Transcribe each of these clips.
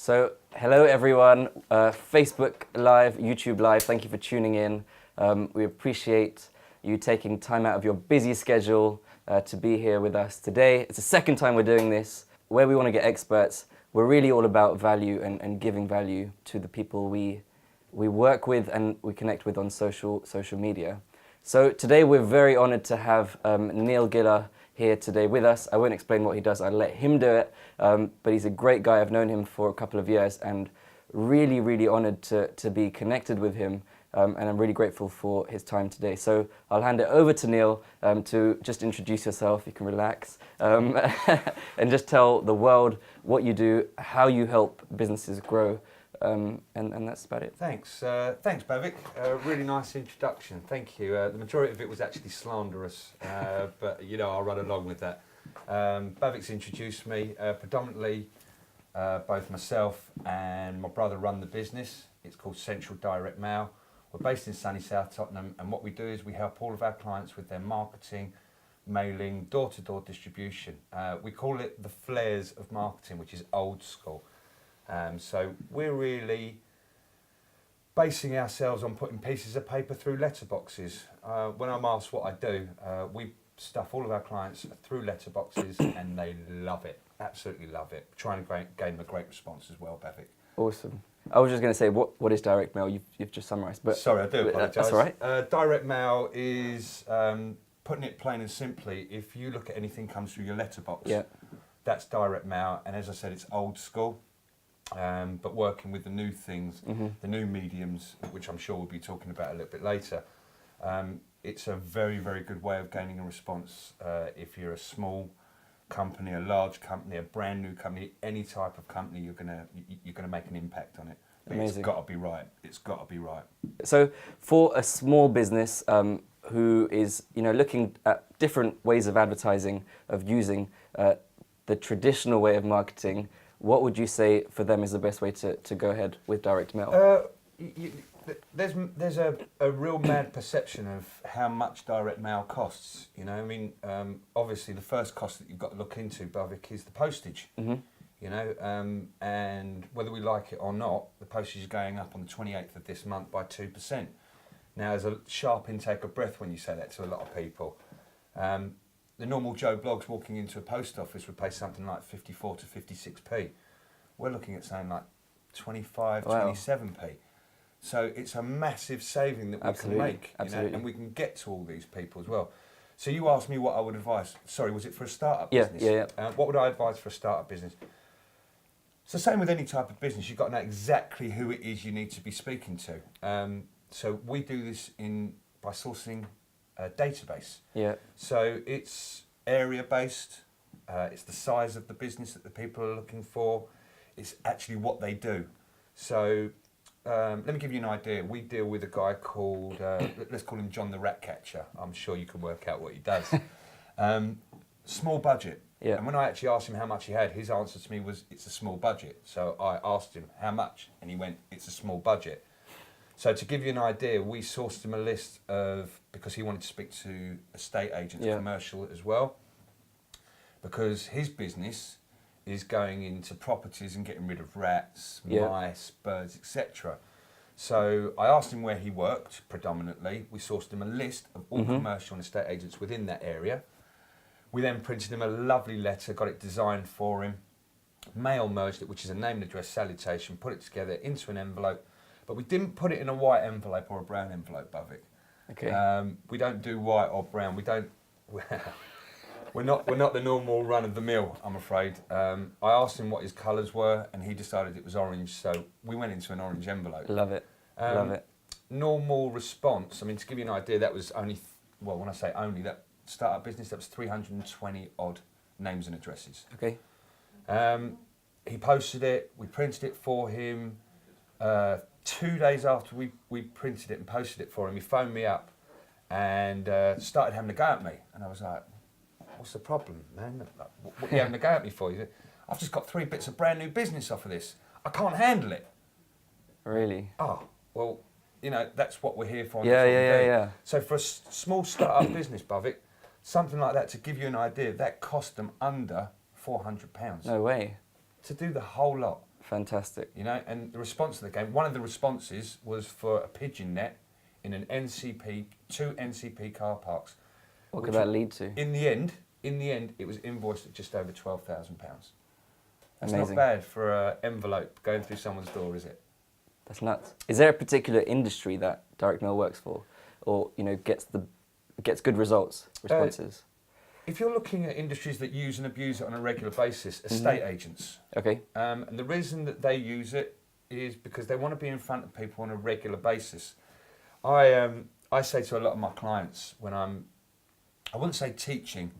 So, hello everyone, Facebook Live, YouTube Live, thank you for tuning in. We appreciate you taking time out of your busy schedule to be here with us today. It's the second time we're doing this. Where we want to get experts, we're really all about value and giving value to the people we work with and we connect with on social media. So today we're very honored to have Neil GILLER here today with us. I won't explain what he does, I'll let him do it, but he's a great guy. I've known him for a couple of years and really honored to be connected with him, and I'm really grateful for his time today. So I'll hand it over to Neil to just introduce yourself, you can relax, and just tell the world what you do, how you help businesses grow, and that's about it. Thanks, Bavik. Really nice introduction. Thank you. The majority of it was actually slanderous, but you know I'll run along with that. Bavik's introduced me. Predominantly, both myself and my brother run the business. It's called Central Direct Mail. We're based in sunny South Tottenham, and what we do is we help all of our clients with their marketing, mailing, door-to-door distribution. We call it the flares of marketing, which is old school. So we're really basing ourselves on putting pieces of paper through letterboxes. When I'm asked what I do, we stuff all of our clients through letterboxes and they love it, absolutely love it. Trying to gain a great response as well, Bavik. Awesome. I was just going to say, what is direct mail? You've just summarised. But sorry, I do apologise. That's all right. Direct mail is, putting it plain and simply, if you look at anything comes through your letterbox, that's direct mail. And as I said, it's old school. But working with the new things, the new mediums, which I'm sure we'll be talking about a little bit later, it's a very good way of gaining a response. If you're a small company, a large company, a brand new company, any type of company, you're gonna make an impact on it. But Amazing. It's got to be right. It's got to be right. So for a small business who is looking at different ways of advertising, of using the traditional way of marketing, what would you say for them is the best way to go ahead with direct mail? There's a real mad perception of how much direct mail costs. You know, I mean, obviously the first cost that you've got to look into, Bavik, is the postage. You know, and whether we like it or not, the postage is going up on the 28th of this month by 2%. Now, there's a sharp intake of breath when you say that to a lot of people. The normal Joe Bloggs walking into a post office would pay something like 54 to 56p. We're looking at something like 25, wow. 27p. So it's a massive saving that we can make, you know, and we can get to all these people as well. So you asked me what I would advise. Sorry, was it for a startup business? Yeah. What would I advise for a startup business? It's the same with any type of business. You've got to know exactly who it is you need to be speaking to. So we do this by sourcing a database. Yeah. So it's area-based. It's the size of the business that the people are looking for. It's actually what they do. So let me give you an idea. We deal with a guy called, let's call him John the Ratcatcher. I'm sure you can work out what he does. Small budget. Yeah. And when I actually asked him how much he had, his answer to me was, it's a small budget. So I asked him, how much? And he went, it's a small budget. So to give you an idea, we sourced him a list of, because he wanted to speak to estate agents, commercial as well, because his business is going into properties and getting rid of rats, mice, birds, etc. So I asked him where he worked predominantly. We sourced him a list of all commercial and estate agents within that area. We then printed him a lovely letter, got it designed for him, mail merged it, which is a name and address salutation, put it together into an envelope. But we didn't put it in a white envelope or a brown envelope, Bavik. Okay. We don't do white or brown. We don't. We're not the normal run of the mill, I'm afraid. I asked him what his colours were, and he decided it was orange. So we went into an orange envelope. Love it. Love it. Normal response. I mean, to give you an idea, that was only when I say only, that startup business, that was 320 odd names and addresses. Okay. He posted it. We printed it for him. 2 days after we printed it and posted it for him, he phoned me up and started having a go at me. And I was like, what's the problem, man? What are you having a go at me for? He said, I've just got 3 bits of brand new business off of this. I can't handle it. Really? Oh, well, you know, that's what we're here for. Yeah. So for a small startup business, Bavik, something like that, to give you an idea, that cost them under £400. No way. To do the whole lot. Fantastic. You know, and the response to the game, one of the responses was for a pigeon net in an NCP, 2 NCP car parks. What could that lead to? In the end, it was invoiced at just over £12,000. That's Amazing. not bad for an envelope going through someone's door, is it? That's nuts. Is there a particular industry that direct mail works for, or gets good responses? If you're looking at industries that use and abuse it on a regular basis, estate agents. Okay. And the reason that they use it is because they want to be in front of people on a regular basis. I say to a lot of my clients when I wouldn't say teaching,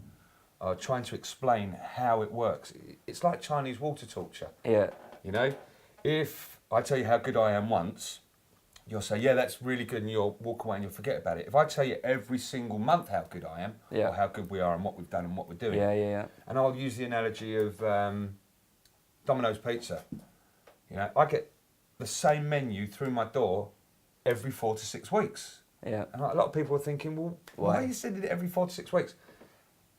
trying to explain how it works. It's like Chinese water torture. Yeah. You know, if I tell you how good I am once, you'll say, yeah, that's really good, and you'll walk away and you'll forget about it. If I tell you every single month how good I am, or how good we are and what we've done and what we're doing, and I'll use the analogy of Domino's Pizza. You know, I get the same menu through my door every 4 to 6 weeks. Yeah. And a lot of people are thinking, well, why are you sending it every 4 to 6 weeks?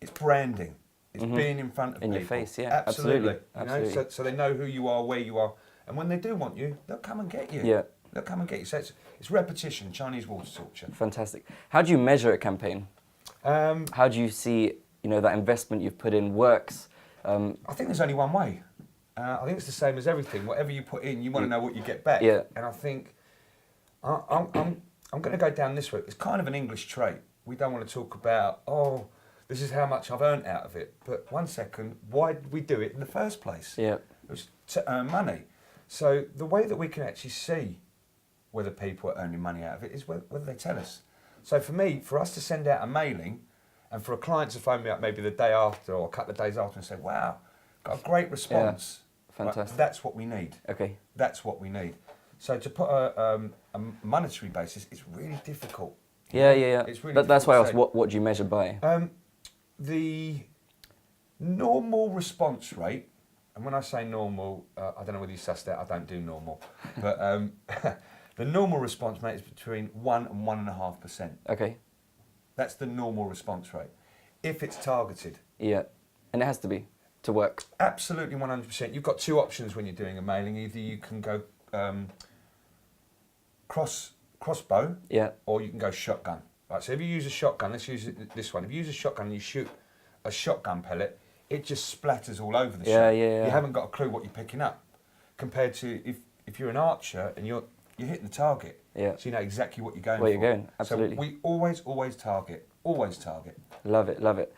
It's branding. It's being in front of people. In your face, yeah. Absolutely. You know, so they know who you are, where you are, and when they do want you, they'll come and get you. Yeah. They'll come and get you. So it's repetition, Chinese water torture. Fantastic. How do you measure a campaign? How do you see, that investment you've put in works? I think there's only one way. I think it's the same as everything. Whatever you put in, you want to know what you get back. Yeah. And I think I'm going to go down this route. It's kind of an English trait. We don't want to talk about, this is how much I've earned out of it. But one second, why did we do it in the first place? Yeah. It was to earn money. So the way that we can actually see whether people are earning money out of it is whether they tell us. So for us to send out a mailing, and for a client to phone me up maybe the day after or a couple of days after and say, wow, got a great response. Yeah. Fantastic. Right, that's what we need. Okay. That's what we need. So to put a monetary basis, it's really difficult. Yeah. It's really That's why I difficult asked, what do you measure by? The normal response rate, and when I say normal, I don't know whether you sussed out, I don't do normal, but the normal response rate is between 1 and 1.5%. Okay. That's the normal response rate, if it's targeted. Yeah, and it has to be to work. Absolutely 100%. You've got 2 options when you're doing a mailing. Either you can go crossbow, or you can go shotgun. Right. So if you use a shotgun, let's use this one. If you use a shotgun and you shoot a shotgun pellet, it just splatters all over the shot. Yeah. You haven't got a clue what you're picking up. Compared to if you're an archer and you're hitting the target, so you know exactly what you're going for. Where you're going, absolutely. So we always target. Always target. Love it.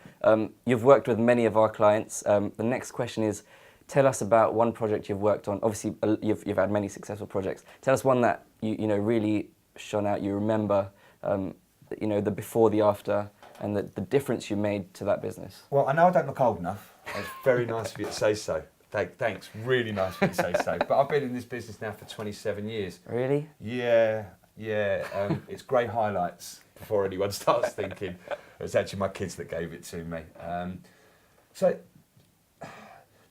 You've worked with many of our clients. The next question is, tell us about one project you've worked on. Obviously, you've had many successful projects. Tell us one that you really shone out. You remember, the before, the after, and the difference you made to that business. Well, I know I don't look old enough. It's very nice of you to say so. Thanks, really nice of you to say so. But I've been in this business now for 27 years. Really? Yeah. It's grey highlights before anyone starts thinking. It was actually my kids that gave it to me. So, do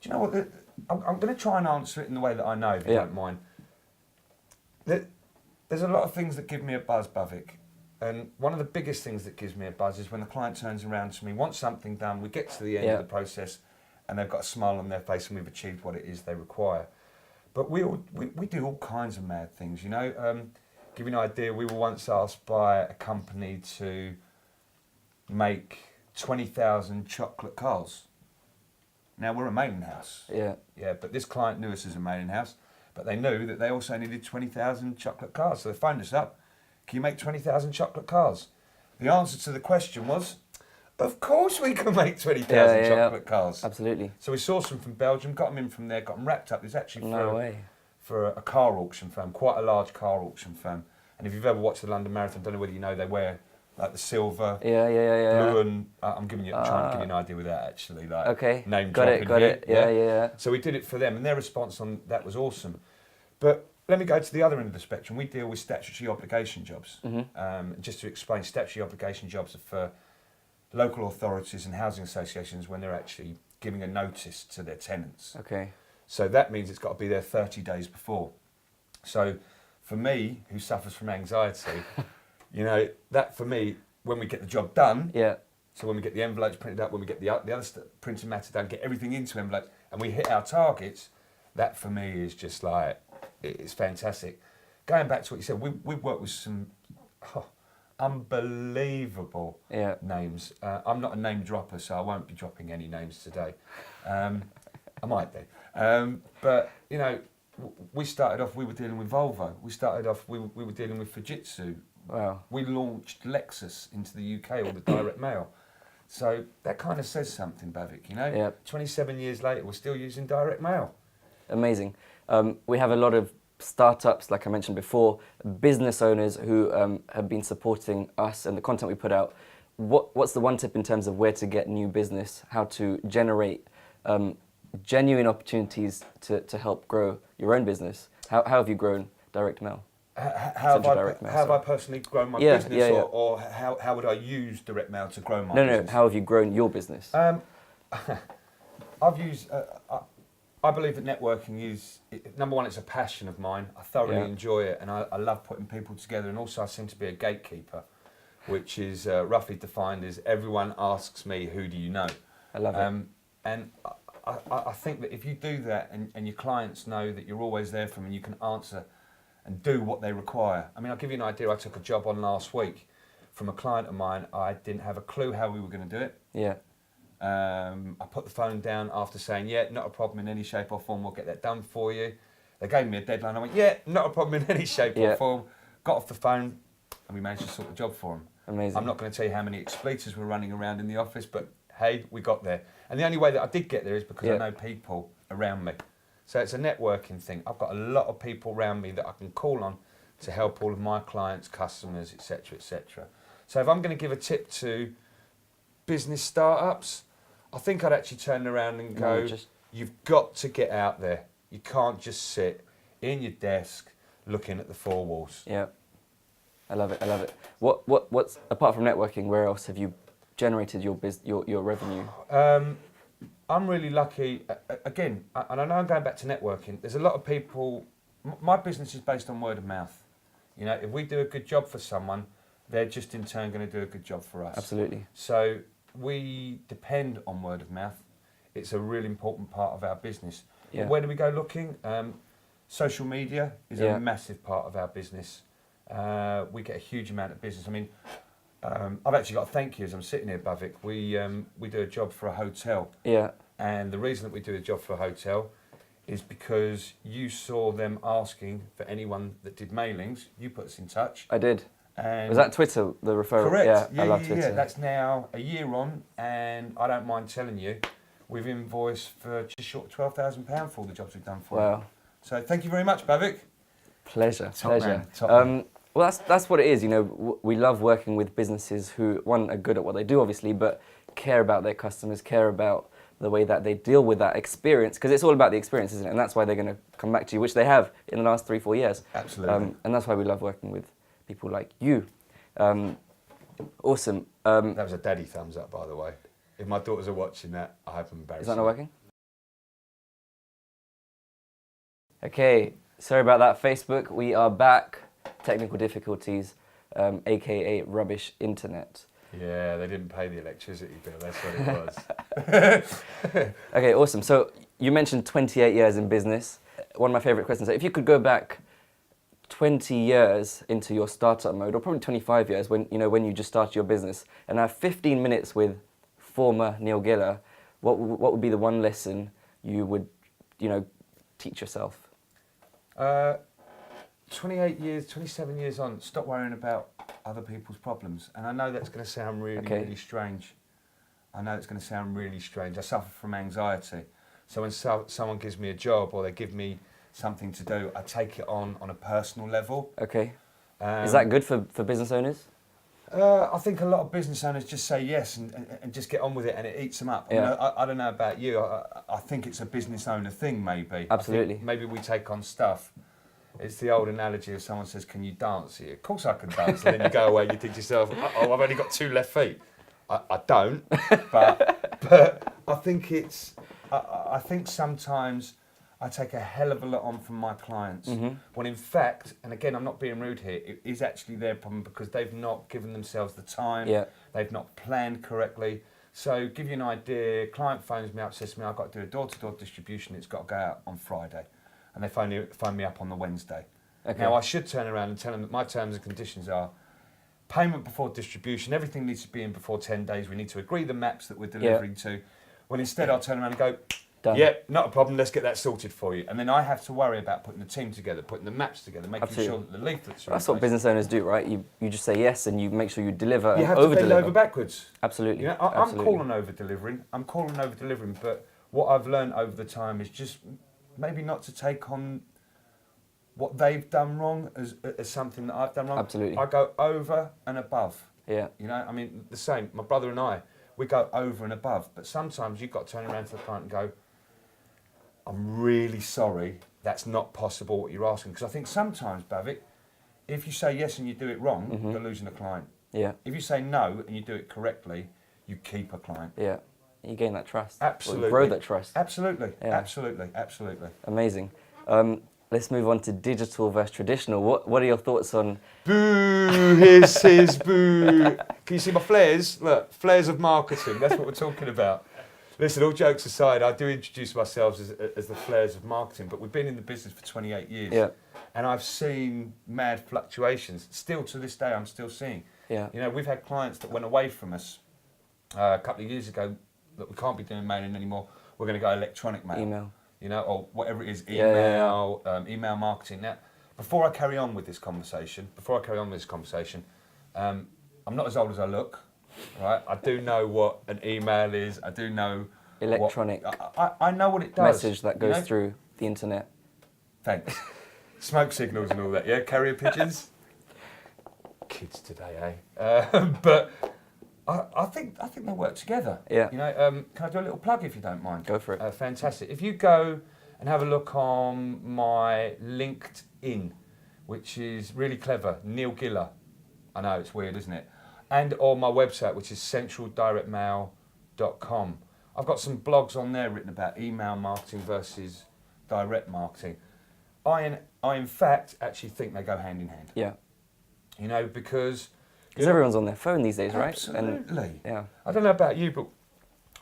you know what? I'm going to try and answer it in the way that I know, if you don't mind. There's a lot of things that give me a buzz, Bhavik. And one of the biggest things that gives me a buzz is when the client turns around to me, wants something done, we get to the end of the process, and they've got a smile on their face and we've achieved what it is they require. But we do all kinds of mad things, you know. Give you an idea, we were once asked by a company to make 20,000 chocolate cars. Now, we're a mailing house. Yeah, but this client knew us as a mailing house, but they knew that they also needed 20,000 chocolate cars. So they phoned us up, can you make 20,000 chocolate cars? The answer to the question was, of course we can make 20,000 chocolate cars. Absolutely. So we sourced them from Belgium, got them in from there, got them wrapped up. It was actually for a car auction firm, quite a large car auction firm. And if you've ever watched the London Marathon, I don't know whether you know, they wear like the silver, blue, and I'm trying to give you an idea with that actually. Like name dropping. Got it. Yeah. So we did it for them, and their response on that was awesome. But let me go to the other end of the spectrum. We deal with statutory obligation jobs. Just to explain, statutory obligation jobs are for local authorities and housing associations when they're actually giving a notice to their tenants. Okay. So that means it's got to be there 30 days before. So for me, who suffers from anxiety, you know, that for me, when we get the job done, so when we get the envelopes printed up, when we get the other printed matter done, get everything into envelopes, and we hit our targets, that for me is just like, it's fantastic. Going back to what you said, we've worked with some unbelievable names. I'm not a name dropper, so I won't be dropping any names today. I might do. But, you know, we started off, we were dealing with Volvo. We started off, we were dealing with Fujitsu. Wow. We launched Lexus into the UK, or the direct mail. So that kind of says something, Bavik, you know? Yep. 27 years later, we're still using direct mail. Amazing. We have a lot of startups, like I mentioned before, business owners who have been supporting us and the content we put out. What's the one tip in terms of where to get new business, how to generate genuine opportunities to help grow your own business? How have you grown direct mail? How have I personally grown my business, or how would I use direct mail to grow my business? No, how have you grown your business? I've used, I believe that networking is, number one, it's a passion of mine. I thoroughly enjoy it, and I love putting people together, and also I seem to be a gatekeeper, which is roughly defined as everyone asks me, who do you know? I love it. And I think that if you do that and your clients know that you're always there for them and you can answer and do what they require. I mean, I'll give you an idea. I took a job on last week from a client of mine. I didn't have a clue how we were going to do it. Yeah. I put the phone down after saying, yeah, not a problem in any shape or form. We'll get that done for you. They gave me a deadline. I went, yeah, not a problem in any shape or form. Got off the phone and we managed to sort the job for them. Amazing. I'm not going to tell you how many expletives were running around in the office, but hey, we got there. And the only way that I did get there is because I know people around me. So it's a networking thing. I've got a lot of people around me that I can call on to help all of my clients, customers, etc., etc. So if I'm going to give a tip to business startups, I think I'd actually turn around and go, you've got to get out there. You can't just sit in your desk looking at the four walls. Yeah, I love it. I love it. What's apart from networking? Where else have you generated your revenue? I'm really lucky, again, and I know I'm going back to networking, there's a lot of people, my business is based on word of mouth. You know, if we do a good job for someone, they're just in turn going to do a good job for us. Absolutely. So we depend on word of mouth. It's a really important part of our business. Yeah. But where do we go looking? Social media is a massive part of our business. We get a huge amount of business. I mean, I've actually got to thank you as I'm sitting here, Bavik. We do a job for a hotel. Yeah. And the reason that we do a job for a hotel is because you saw them asking for anyone that did mailings. You put us in touch. I did. And was that Twitter, the referral? correct. Yeah, I love Twitter. Yeah. That's now a year on, and I don't mind telling you, we've invoiced for just short of £12,000 for all the jobs we've done for them. So thank you very much, Bavik. Pleasure. Top man. Well, that's what it is. You know, we love working with businesses who, one, are good at what they do, obviously, but care about their customers, care about the way that they deal with that experience, because it's all about the experience, isn't it? And that's why they're going to come back to you, which they have in the last 3-4 years. Absolutely. And that's why we love working with people like you. Awesome. That was a daddy thumbs up, by the way. If my daughters are watching that, I hope I'm embarrassed. Is that not working? Okay, sorry about that, Facebook. We are back. Technical difficulties, aka rubbish internet. Yeah, they didn't pay the electricity bill, that's what it was. Okay, awesome. So you mentioned 28 years in business. One of my favorite questions, if you could go back 20 years into your startup mode, or probably 25 years when you just started your business, and have 15 minutes with former Neil Giller, what would be the one lesson you would, teach yourself? 28 years, 27 years on, stop worrying about other people's problems. And I know that's going to sound really strange. I know it's going to sound really strange. I suffer from anxiety. So when someone gives me a job or they give me something to do, I take it on a personal level. Okay. Is that good for business owners? I think a lot of business owners just say yes and just get on with it, and it eats them up. Yeah. I don't know about you. I think it's a business owner thing, maybe. Absolutely. Maybe we take on stuff. It's the old analogy of someone says, can you dance? Of course I can dance. And then you go away and you think to yourself, oh, I've only got 2 left feet. I don't, but I think it's, I think sometimes I take a hell of a lot on from my clients. Mm-hmm. When in fact, and again, I'm not being rude here, it is actually their problem because they've not given themselves the time. Yeah. They've not planned correctly. So give you an idea, client phones me up, says to me, I've got to do a door-to-door distribution, it's got to go out on Friday. And they phone me up on the Wednesday. Okay. Now I should turn around and tell them that my terms and conditions are payment before distribution, everything needs to be in before 10 days, we need to agree the maps that we're delivering to. When instead I'll turn around and go, Done. yep, not a problem, let's get that sorted for you. And then I have to worry about putting the team together, putting the maps together, making Absolutely. sure that the leaflets are That's in what place. business owners do, right? You just say yes and you make sure you deliver You and have to bend over-deliver. over backwards. Absolutely. You know, I'm Absolutely. calling over delivering, but what I've learned over the time is just maybe not to take on what they've done wrong as something that I've done wrong. Absolutely. I go over and above. Yeah. You know, I mean, the same. My brother and I, we go over and above. But sometimes you've got to turn around to the client and go, I'm really sorry, that's not possible what you're asking. Because I think sometimes, Bavik, if you say yes and you do it wrong, you're losing a client. Yeah. If you say no and you do it correctly, you keep a client. Yeah. You gain that trust. Absolutely. Or grow that trust. Absolutely. Yeah. Absolutely. Absolutely. Amazing. Let's move on to digital versus traditional. What are your thoughts on... Boo, his boo. Can you see my flares? Look, flares of marketing. That's what we're talking about. Listen, all jokes aside, I do introduce myself as the flares of marketing, but we've been in the business for 28 years. Yeah. And I've seen mad fluctuations. Still to this day, I'm still seeing. Yeah. You know, we've had clients that went away from us a couple of years ago that we can't be doing mailing anymore. We're going to go electronic mail. Email. You know, or whatever it is, Yeah, email, email marketing. Now, before I carry on with this conversation, I'm not as old as I look, right? I do know what an email is. I do know Electronic. I know what it does. Message that goes through the internet. Thanks. Smoke signals and all that, yeah? Carrier pigeons? Kids today, eh? But I think they work together. Yeah. You know, can I do a little plug if you don't mind? Go for it. Fantastic. If you go and have a look on my LinkedIn, which is really clever, Neil Giller. I know, it's weird, isn't it? And on my website, which is centraldirectmail.com. I've got some blogs on there written about email marketing versus direct marketing. I in fact, actually think they go hand in hand. Yeah. You know, because everyone's on their phone these days, right? absolutely. And, yeah. I don't know about you, but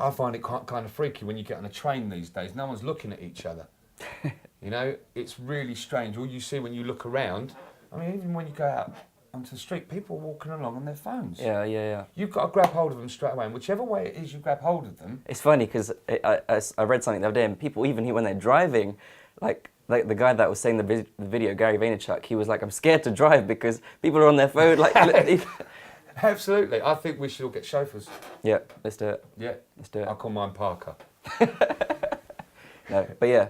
I find it quite kind of freaky when you get on a train these days. No one's looking at each other. You know, it's really strange. All you see when you look around, I mean, even when you go out onto the street, people are walking along on their phones. Yeah. You've got to grab hold of them straight away, and whichever way it is you grab hold of them. It's funny because I read something the other day, and people, even when they're driving, like the guy that was saying the video, Gary Vaynerchuk, he was like, I'm scared to drive because people are on their phone. Like, Absolutely. I think we should all get chauffeurs. yeah, let's do it. Yeah. Let's do it. I'll call mine Parker. No, but yeah,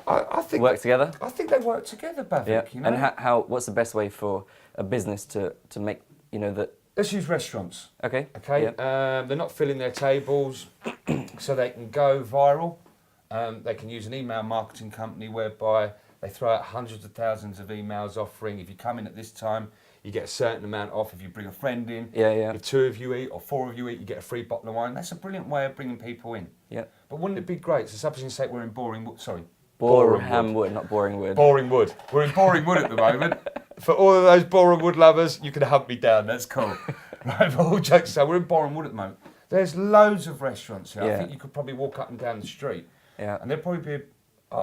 I think work together. I think they work together, Bavik. Yeah. You know? And how? What's the best way for a business to make that? Let's use restaurants. Okay. Okay, Yeah. they're not filling their tables, so they can go viral. They can use an email marketing company whereby they throw out hundreds of thousands of emails offering, if you come in at this time, you get a certain amount off. If you bring a friend in, Yeah. if 2 of you eat or 4 of you eat, you get a free bottle of wine. That's a brilliant way of bringing people in. Yeah. But wouldn't it be great? So suppose you say we're in Boringwood. Boreham Wood, not Boring Wood. Boringwood. We're in Boringwood at the moment. For all of those Boringwood lovers, you can hunt me down. That's cool. Right, but all jokes aside, we're in Boringwood at the moment. There's loads of restaurants here. Yeah. I think you could probably walk up and down the street. Yeah. And there'll probably be...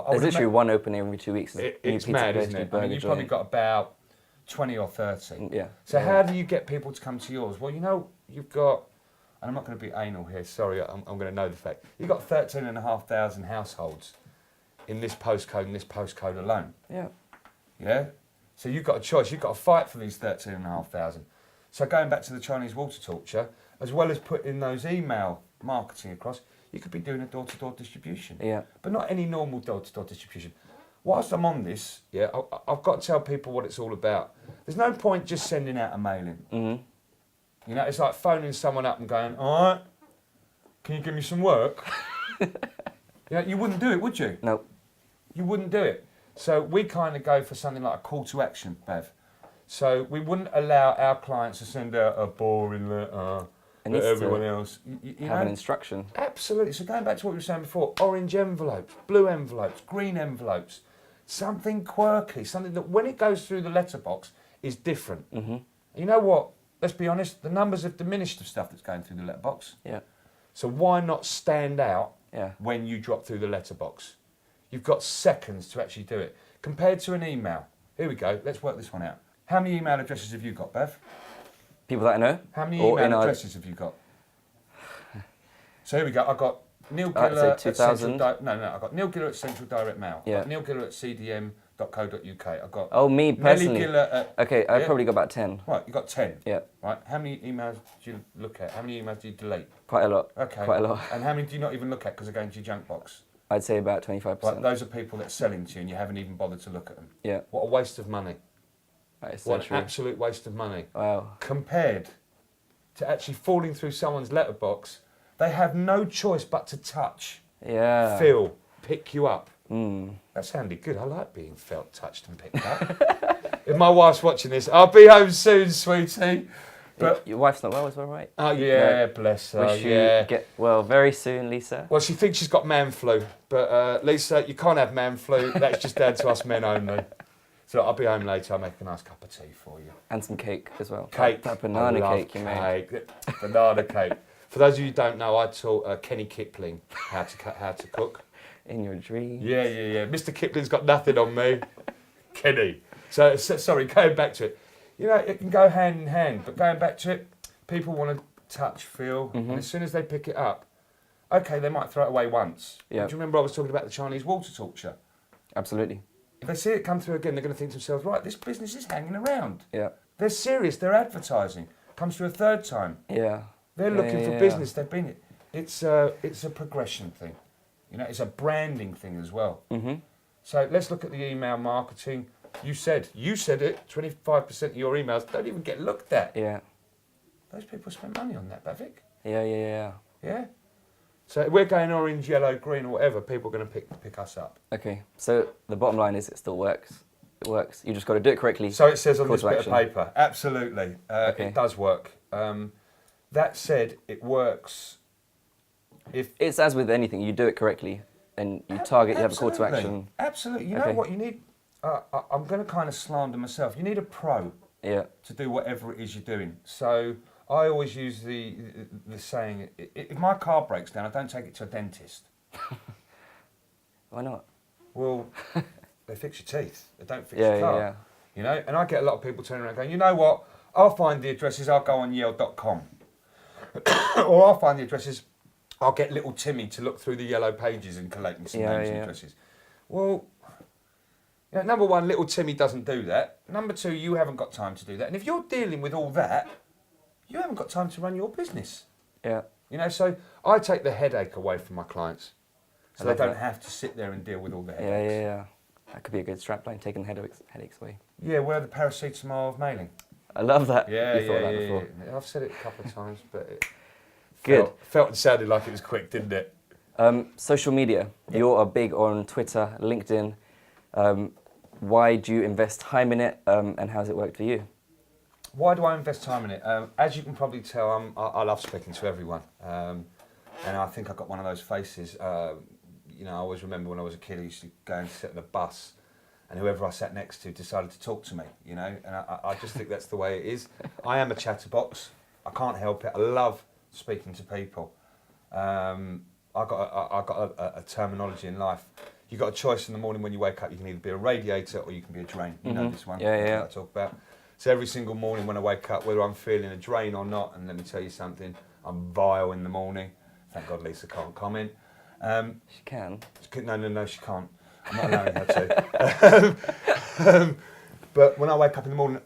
There's literally one opening every 2 weeks. It's mad, isn't it? I mean, you've probably got about 20 or 30. Yeah. So how do you get people to come to yours? Well, you know, you've got... And I'm not going to be anal here, sorry, I'm going to know the fact. You've got 13,500 households in this postcode alone. Yeah. Yeah? So you've got a choice. You've got to fight for these 13,500. So going back to the Chinese water torture, as well as putting those email marketing across, you could be doing a door-to-door distribution. Yeah. But not any normal door-to-door distribution. Whilst I'm on this, yeah, I've got to tell people what it's all about. There's no point just sending out a mailing. Mm-hmm. You know, it's like phoning someone up and going, all right, can you give me some work? You wouldn't do it, would you? No. You wouldn't do it. So we kind of go for something like a call to action, Bev. So we wouldn't allow our clients to send out a boring letter It to needs everyone to else. You have an know? instruction. Absolutely. So going back to what we were saying before, orange envelopes, blue envelopes, green envelopes, something quirky, something that when it goes through the letterbox is different. Mm-hmm. You know what? Let's be honest, the numbers have diminished of stuff that's going through the letterbox. Yeah. So why not stand out Yeah. when you drop through the letterbox? You've got seconds to actually do it. Compared to an email. Here we go. Let's work this one out. How many email addresses have you got, Bev? People that I know? How many Or in email our- addresses have you got? So here we go. I've got Neil I'd Giller say at 2000. I've got Neil Giller at Central Direct Mail. Yeah. I've got Neil Giller at cdm.co.uk. I've got Oh, me Nelly personally. Giller at... Okay, I Yeah. probably got about 10. Right, you got 10. Yeah, Right, how many emails do you look at? How many emails do you delete? quite a lot. Okay. Quite a lot. And how many do you not even look at because they're going to your junk box? I'd say about 25%. Right, those are people that are selling to you and you haven't even bothered to look at them. Yeah, What a waste of money. that is so What an true. absolute waste of money. Wow. Compared to actually falling through someone's letterbox, they have no choice but to touch, Yeah. feel, pick you up. Mm. That sounded good. I like being felt, touched and picked up. If my wife's watching this, I'll be home soon, sweetie. But Your wife's not well as well, right? oh yeah, No. bless her. Wish you Yeah. get well very soon, Lisa. Well, she thinks she's got man flu, but Lisa, you can't have man flu. That's just down to us men only. So I'll be home later. I'll make a nice cup of tea for you. And some cake as well. Cake. That banana I love cake you made. cake. Banana cake. For those of you who don't know, I taught Kenny Kipling how to cook. In your dreams. Yeah. Mr. Kipling's got nothing on me. Kenny. So, sorry, going back to it. You know, it can go hand in hand, but going back to it, people want to touch, feel, and as soon as they pick it up, okay, they might throw it away once. Yeah. Do you remember I was talking about the Chinese water torture? Absolutely. If they see it come through again, they're going to think to themselves, right, this business is hanging around. Yeah. They're serious, they're advertising. Comes through a third time. Yeah. They're Yeah, looking yeah, for yeah. business, they've been it. It's a progression thing. You know, it's a branding thing as well. Mhm. So let's look at the email marketing. You said it, 25% of your emails don't even get looked at. Yeah. Those people spend money on that, Bavik. Yeah. Yeah? So if we're going orange, yellow, green or whatever, people are going to pick us up. Okay. So the bottom line is it still works. It works. You just got to do it correctly. So it says on Call this to bit action. of paper. Absolutely. Okay. It does work. That said, it works if... It's as with anything. You do it correctly, and you target. You have a call to Absolutely. action. Absolutely. You know Okay. what you need? I'm going to kind of slander myself. You need a pro Yeah. to do whatever it is you're doing. So I always use the saying, if my car breaks down, I don't take it to a dentist. Why not? Well, they fix your teeth. They don't fix Yeah, your car. yeah. You know, and I get a lot of people turning around going, you know what? I'll find the addresses. I'll go on Yale.com, or I'll find the addresses. I'll get little Timmy to look through the yellow pages and collect me some names and addresses. Well, you know, number one, little Timmy doesn't do that. Number two, you haven't got time to do that. And if you're dealing with all that, you haven't got time to run your business. Yeah. You know, so I take the headache away from my clients, so I they love don't that. have to sit there and deal with all the Yeah, headaches. yeah. That could be a good strapline, taking headaches away. Yeah, we're the paracetamol of mailing. I love that. Yeah, you thought that before. yeah. I've said it a couple of times, but it Good. felt and sounded like it was quick, didn't it? Social media. Yeah. You are big on Twitter, LinkedIn. Why do you invest time in it, and how has it worked for you? Why do I invest time in it? As you can probably tell, I love speaking to everyone, and I think I've got one of those faces. You know, I always remember when I was a kid, I used to go and sit on the bus, and whoever I sat next to decided to talk to me. You know, and I just think that's the way it is. I am a chatterbox. I can't help it. I love speaking to people. I got a terminology in life. You got a choice in the morning when you wake up. You can either be a radiator or you can be a drain. You know this one. Yeah, That's yeah. what I talk about. So every single morning when I wake up, whether I'm feeling a drain or not, and let me tell you something, I'm vile in the morning. Thank God Lisa can't comment. She can. No, she can't. I'm not allowing her to. But when I wake up in the morning,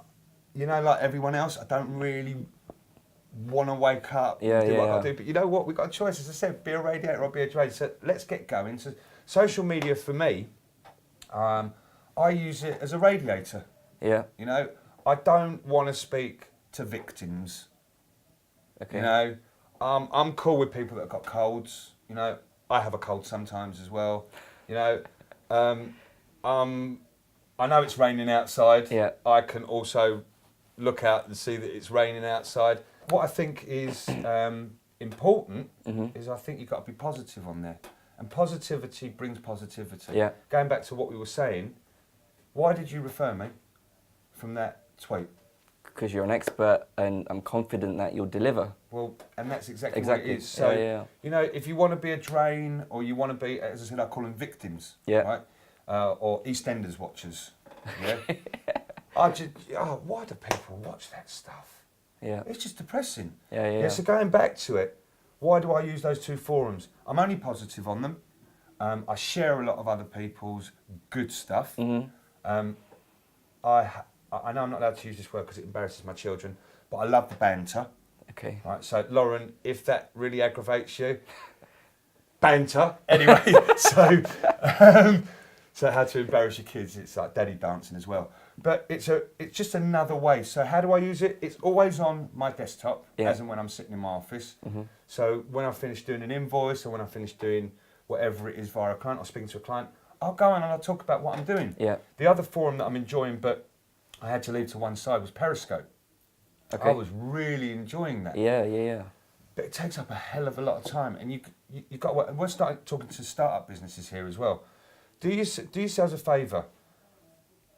you know, like everyone else, I don't really want to wake up and do what I got to do. But you know what? We've got a choice. As I said, be a radiator or be a drain. So let's get going. So social media for me, I use it as a radiator. Yeah. You know, I don't want to speak to victims. Okay. You know, I'm cool with people that have got colds. You know, I have a cold sometimes as well. You know, I know it's raining outside. Yeah. I can also look out and see that it's raining outside. What I think is important is I think you've got to be positive on there. And positivity brings positivity. Yeah. Going back to what we were saying, why did you refer me from that tweet? because you're an expert, and I'm confident that you'll deliver. Well, and that's exactly what Exactly. it is. So, Yeah. you know, if you want to be a drain, or you want to be, as I said, I call them victims, Yeah. right? Or EastEnders watchers, yeah? Why do people watch that stuff? Yeah. It's just depressing. Yeah. So going back to it, why do I use those two forums? I'm only positive on them. I share a lot of other people's good stuff. Mm-hmm. I know I'm not allowed to use this word because it embarrasses my children, but I love the banter. Okay. Right, so Lauren, if that really aggravates you, banter. Anyway, so how to embarrass your kids? It's like daddy dancing as well. But it's just another way. So how do I use it? It's always on my desktop, as and when I'm sitting in my office. Mm-hmm. So when I finish doing an invoice, or when I finish doing whatever it is via a client or speaking to a client, I'll go in and I'll talk about what I'm doing. Yeah. The other forum that I'm enjoying, but I had to leave to one side, was Periscope. Okay. I was really enjoying that. Yeah. But it takes up a hell of a lot of time, and you got to. We're starting talking to startup businesses here as well. Do yourselves a favour.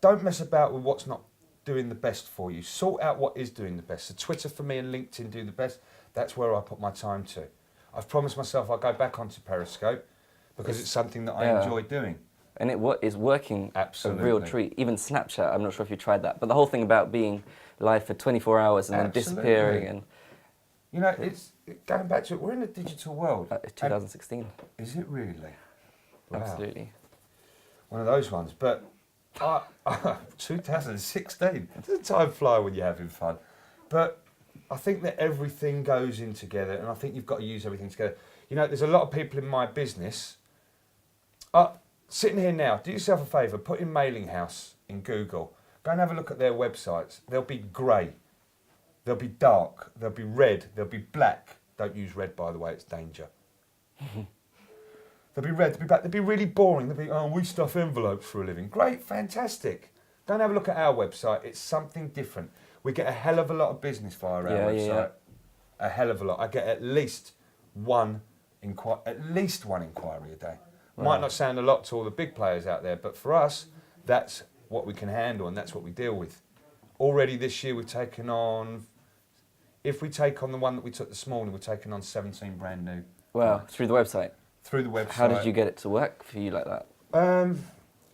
Don't mess about with what's not doing the best for you. Sort out what is doing the best. So Twitter for me and LinkedIn do the best. That's where I put my time to. I've promised myself I'll go back onto Periscope because it's something that I enjoy doing. And is working Absolutely. a real treat. Even Snapchat, I'm not sure if you tried that, but the whole thing about being live for 24 hours and then disappearing, and you know, it's going back to it. We're in a digital world. It's 2016. Is it really? Wow. Absolutely. One of those ones. But 2016. Doesn't time fly when you're having fun? But I think that everything goes in together, and I think you've got to use everything together. You know, there's a lot of people in my business. Sitting here now, do yourself a favour, put in Mailing House in Google. Go and have a look at their websites. They'll be grey. They'll be dark. They'll be red. They'll be black. Don't use red, by the way, it's danger. They'll be red. They'll be black. They'll be really boring. They'll be, we stuff envelopes for a living. Great, fantastic. Go and have a look at our website. It's something different. We get a hell of a lot of business via our website. Yeah. A hell of a lot. I get at least one inquiry a day. Wow. Might not sound a lot to all the big players out there, but for us, that's what we can handle and that's what we deal with. Already this year we've taken on, if we take on the one that we took this morning, we're taking on 17 brand new. Wow, clients. through the website? Through the website. How did you get it to work for you like that?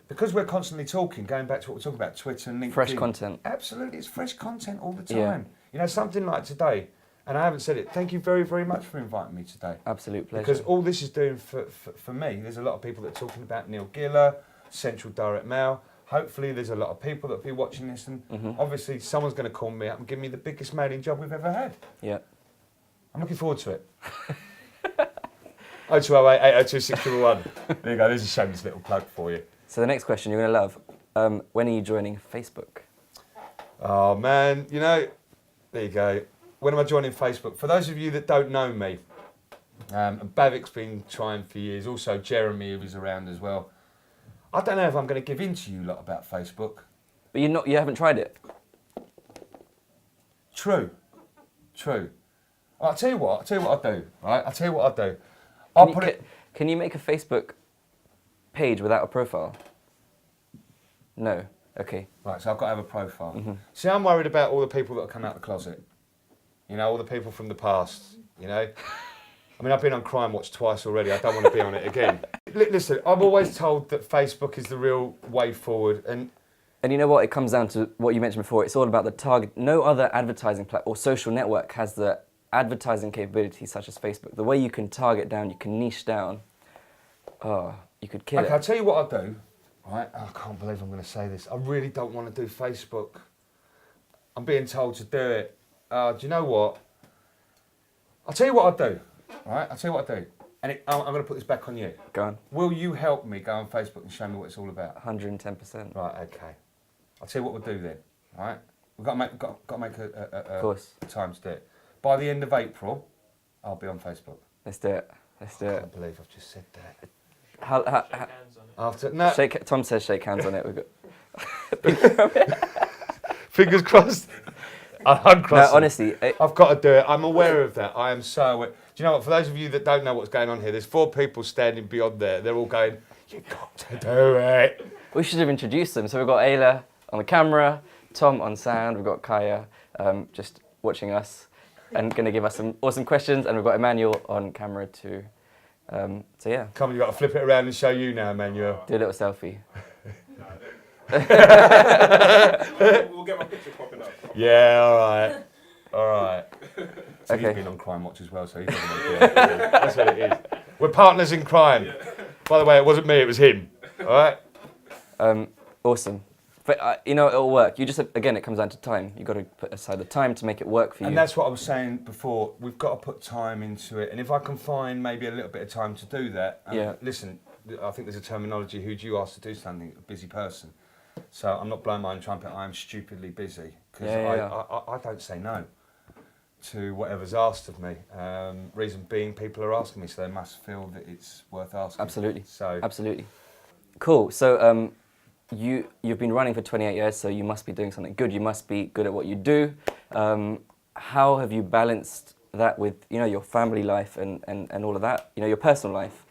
Because we're constantly talking, going back to what we're talking about, Twitter and LinkedIn. Fresh content. Absolutely, it's fresh content all the time. Yeah. You know, something like today, and I haven't said it, thank you very, very much for inviting me today. Absolute pleasure. Because all this is doing for me, there's a lot of people that are talking about Neil GILLER, Central Direct Mail. Hopefully there's a lot of people that will be watching this, and obviously someone's going to call me up and give me the biggest mailing job we've ever had. Yeah. I'm looking forward to it. 0208 802 611. There you go, there's a shameless little plug for you. So the next question you're going to love. When are you joining Facebook? Oh man, you know, there you go. When am I joining Facebook? For those of you that don't know me, Bavik's been trying for years, also Jeremy who was around as well. I don't know if I'm going to give in to you lot about Facebook. But you haven't tried it? True. I'll tell you what I'll do, right? I'll tell you what I'll do. Can you make a Facebook page without a profile? No. Okay. Right, so I've got to have a profile. See, I'm worried about all the people that have come out of the closet. You know, all the people from the past, you know. I mean, I've been on Crime Watch twice already. I don't want to be on it again. Listen, I'm always told that Facebook is the real way forward. And you know what? It comes down to what you mentioned before. It's all about the target. No other advertising platform or social network has the advertising capabilities such as Facebook. The way you can target down, you can niche down. Oh, you could kill it. Okay, I'll tell you what I'll do. Right? I can't believe I'm going to say this. I really don't want to do Facebook. I'm being told to do it. Do you know what? I'll tell you what I'll do. Right? I'll tell you what I'll do. And I'm going to put this back on you. Go on. Will you help me go on Facebook and show me what it's all about? 110%. Right, okay. I'll tell you what we'll do then. Right? We've got to make a time to do it. By the end of April, I'll be on Facebook. Let's do it. Let's do I it. can't believe I've just said that. How, Shake hands on it. After Tom says shake hands on it. We've got fingers crossed. I'm crossing. No, honestly, I've got to do it. I'm aware of that. I am so aware. Do you know what? For those of you that don't know what's going on here, there's 4 people standing beyond there. They're all going, "You've got to do it." we should have introduced them. So we've got Ayla on the camera, Tom on sound, we've got Kaya just watching us and going to give us some awesome questions. And we've got Emmanuel on camera too. So yeah. Come on, you've got to flip it around and show you now, Emmanuel. Do a little selfie. We'll get my picture popping up. Yeah, all right. All right. So Okay. he's been on Crime Watch as well, so he doesn't know. That's what it is. We're partners in crime. Yeah. By the way, it wasn't me, it was him. All right? Awesome. But you know, it'll work. You just, again, it comes down to time. You've got to put aside the time to make it work for you. And that's what I was saying before. We've got to put time into it. And if I can find maybe a little bit of time to do that, Yeah. Listen, I think there's a terminology, who do you ask to do something? A busy person. So I'm not blowing my own trumpet, I am stupidly busy. Because I don't say no to whatever's asked of me. Reason being, people are asking me, so they must feel that it's worth asking. Absolutely. So Absolutely. Cool. So you've been running for 28 years, so you must be doing something good. You must be good at what you do. How have you balanced that with, you know, your family life and all of that? You know, your personal life,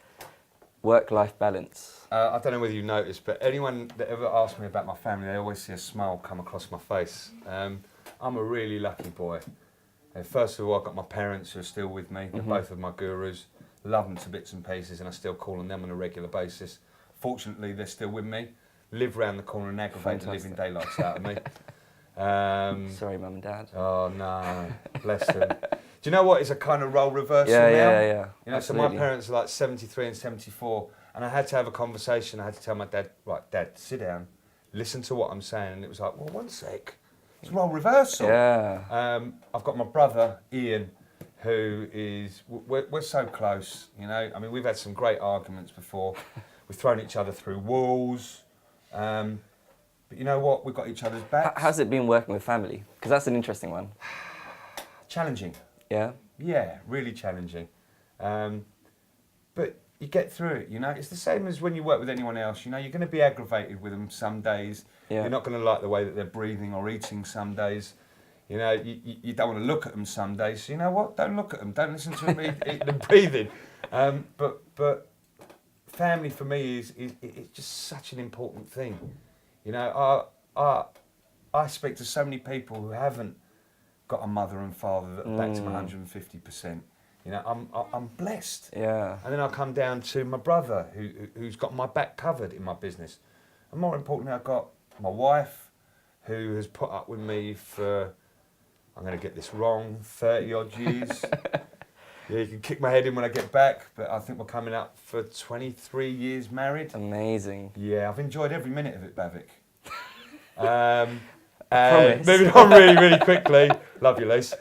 work-life balance. I don't know whether you noticed, but anyone that ever asks me about my family, they always see a smile come across my face. I'm a really lucky boy. First of all, I've got my parents who are still with me. They're both of my gurus. Love them to bits and pieces, and I still call on them on a regular basis. Fortunately, they're still with me. Live round the corner and aggravate the living daylights out of me. Sorry, Mum and Dad. Oh no, bless them. Do you know what? It's a kind of role reversal Yeah, now. yeah. You know, so my parents are like 73 and 74, and I had to have a conversation. I had to tell my dad, right, Dad, sit down, listen to what I'm saying, and it was like, well, one sec, it's role reversal. Yeah. I've got my brother Ian, who is we're so close. You know, I mean, we've had some great arguments before. We've thrown each other through walls. But you know what? We've got each other's backs. How's it been working with family? Because that's an interesting one. Challenging. Yeah. Yeah, really challenging. But you get through it, you know. It's the same as when you work with anyone else. You know, you're going to be aggravated with them some days. Yeah. You're not going to like the way that they're breathing or eating some days. You know, you don't want to look at them some days. So you know what? Don't look at them. Don't listen to them eating and breathing. But family for me is just such an important thing. You know, I speak to so many people who haven't got a mother and father that back to 150%. You know, I'm blessed. Yeah. And then I come down to my brother who's got my back covered in my business. And more importantly, I've got my wife who has put up with me for, I'm going to get this wrong, 30 odd years. Yeah, you can kick my head in when I get back, but I think we're coming up for 23 years married. Amazing. Yeah, I've enjoyed every minute of it, Bavik. Promise. Moving on really, really quickly. Love you, Lise.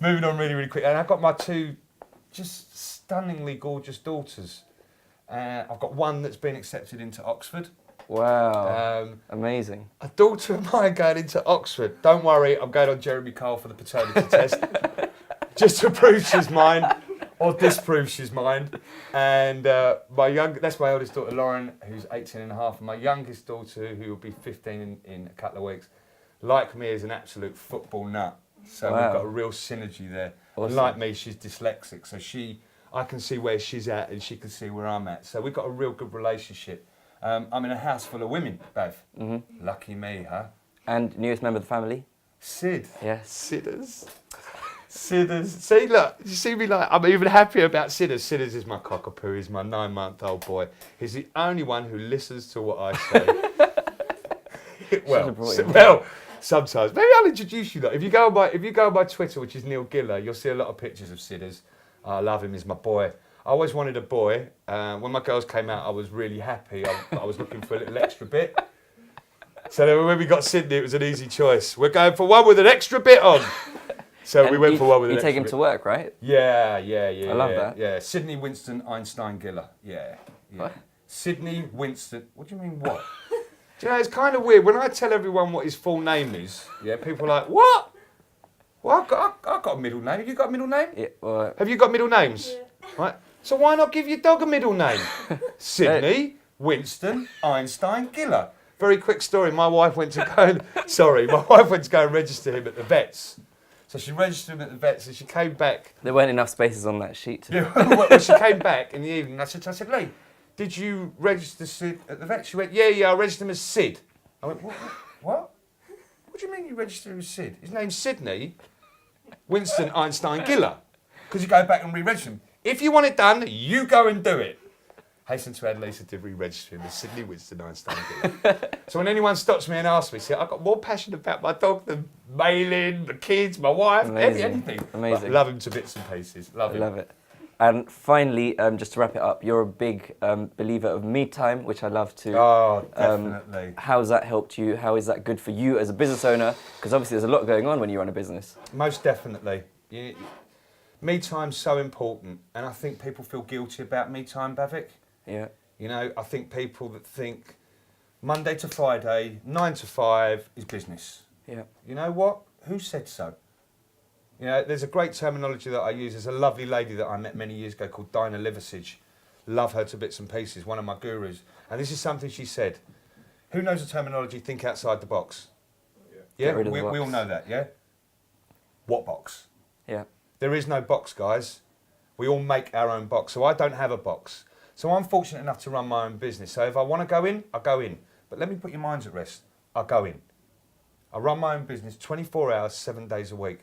Moving on really, really quickly. And I've got my two just stunningly gorgeous daughters. I've got one that's been accepted into Oxford. Wow. Amazing. A daughter of mine going into Oxford. Don't worry, I'm going on Jeremy Kyle for the paternity test. Just to prove she's mine, or disprove she's mine. And that's my oldest daughter, Lauren, who's 18 and a half, and my youngest daughter, who will be 15 in a couple of weeks, like me, is an absolute football nut. So Wow. we've got a real synergy there. Awesome. And like me, she's dyslexic, so I can see where she's at, and she can see where I'm at. So we've got a real good relationship. I'm in a house full of women, Bev. Mm-hmm. Lucky me, huh? And newest member of the family? Sid. Yes. Sidders. Sidders. See, look, you see me like, I'm even happier about Sidders. Sidders is my cockapoo, he's my 9-month-old boy. He's the only one who listens to what I say. well, sometimes. Maybe I'll introduce you though. If you go on my Twitter, which is Neil Giller, you'll see a lot of pictures of Sidders. I love him, he's my boy. I always wanted a boy. When my girls came out, I was really happy. I was looking for a little extra bit. So then when we got Sydney, it was an easy choice. We're going for one with an extra bit on. So we went for one with an extra bit. You take him to work, right? Yeah. I love that. Yeah, Sydney, Winston, Einstein, Giller. Yeah. What? Sydney, Winston. What do you mean what? Do you know, it's kind of weird. When I tell everyone what his full name is, yeah, people are like, what? Well, I've got a middle name. Have you got a middle name? Yeah, well, Have you got middle names? Yeah. Right. So why not give your dog a middle name? Sydney, Winston, Einstein, Giller. Very quick story. My wife went to go and register him at the vets. So she registered him at the vets and she came back. there weren't enough spaces on that sheet. Yeah, well, she came back in the evening. I said, Lee, did you register Sid at the vet? She went, yeah, I registered him as Sid. I went, what? What do you mean you registered with Sid? His name's Sydney Winston Einstein Giller. Because you go back and re-register him. If you want it done, you go and do it. Hasten to add, Lisa did re-register him as Sydney Winston Einstein Giller. So when anyone stops me and asks me, see, I've got more passion about my dog than mailing, the kids, my wife, anything. Amazing. But love him to bits and pieces. Love him. Love it. And finally, just to wrap it up, you're a big believer of me time, which I love too. Oh, definitely. How's that helped you? How is that good for you as a business owner? Because obviously there's a lot going on when you run a business. Most definitely. Me time's so important, and I think people feel guilty about me time, Bavik. Yeah. You know, I think people that think Monday to Friday, 9 to 5 is business. Yeah. You know what? Who said so? You know, there's a great terminology that I use. There's a lovely lady that I met many years ago called Dinah Liversidge. Love her to bits and pieces, one of my gurus. And this is something she said. Who knows the terminology, think outside the box? Yeah, Get rid of the we all box. know that, yeah? What box? Yeah. There is no box, guys. We all make our own box. So I don't have a box. So I'm fortunate enough to run my own business. So if I want to go in, I go in. But let me put your minds at rest. I go in. I run my own business 24 hours, 7 days a week.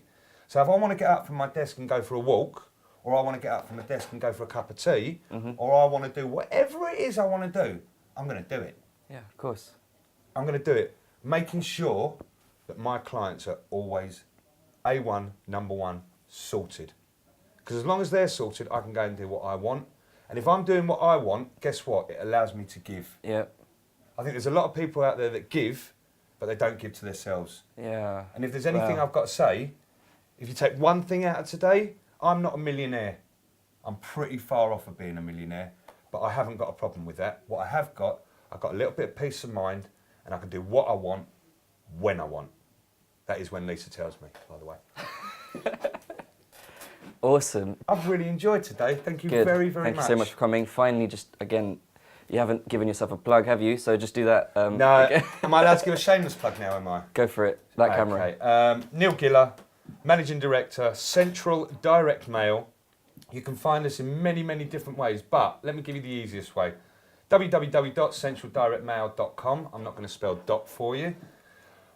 So if I want to get up from my desk and go for a walk, or I want to get up from my desk and go for a cup of tea, or I want to do whatever it is I want to do, I'm going to do it. Yeah, of course. I'm going to do it, making sure that my clients are always A1, number one, sorted. Because as long as they're sorted, I can go and do what I want. And if I'm doing what I want, guess what? It allows me to give. Yeah. I think there's a lot of people out there that give, but they don't give to themselves. Yeah. And if there's anything Wow. I've got to say, if you take one thing out of today, I'm not a millionaire. I'm pretty far off of being a millionaire, but I haven't got a problem with that. What I have got, I've got a little bit of peace of mind, and I can do what I want, when I want. That is when Lisa tells me, by the way. Awesome. I've really enjoyed today. Thank you Good. very, very Thank much. you so much for coming. Finally, just again, you haven't given yourself a plug, have you? So just do that. No, again. am I allowed to give a shameless plug now, am I? Go for it. That camera. Okay. Neil Giller, Managing Director, Central Direct Mail. You can find us in many, many different ways, but let me give you the easiest way. www.centraldirectmail.com. I'm not going to spell dot for you.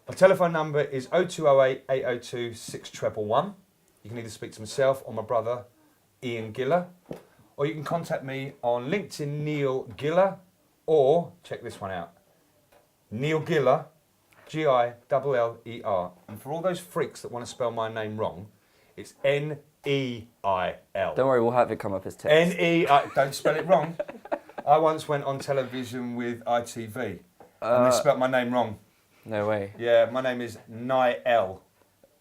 My telephone number is 0208 802 6111. You can either speak to myself or my brother, Ian Giller, or you can contact me on LinkedIn, Neil Giller, or check this one out, Neil Giller, Giller. And for all those freaks that want to spell my name wrong, it's Neil. Don't worry, we'll have it come up as text. Nei. Don't spell it wrong. I once went on television with ITV, and they spelt my name wrong. No way. Yeah, my name is Niall.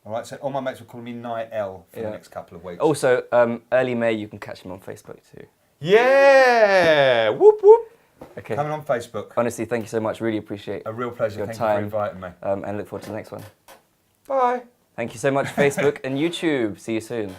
All right, so all my mates will call me Niall for the next couple of weeks. Also, early May, you can catch him on Facebook too. Yeah! Whoop whoop. Okay. Coming on Facebook. Honestly, thank you so much. Really appreciate A real pleasure. your Thank time. you for inviting me. And look forward to the next one. Bye. Thank you so much, Facebook and YouTube. See you soon.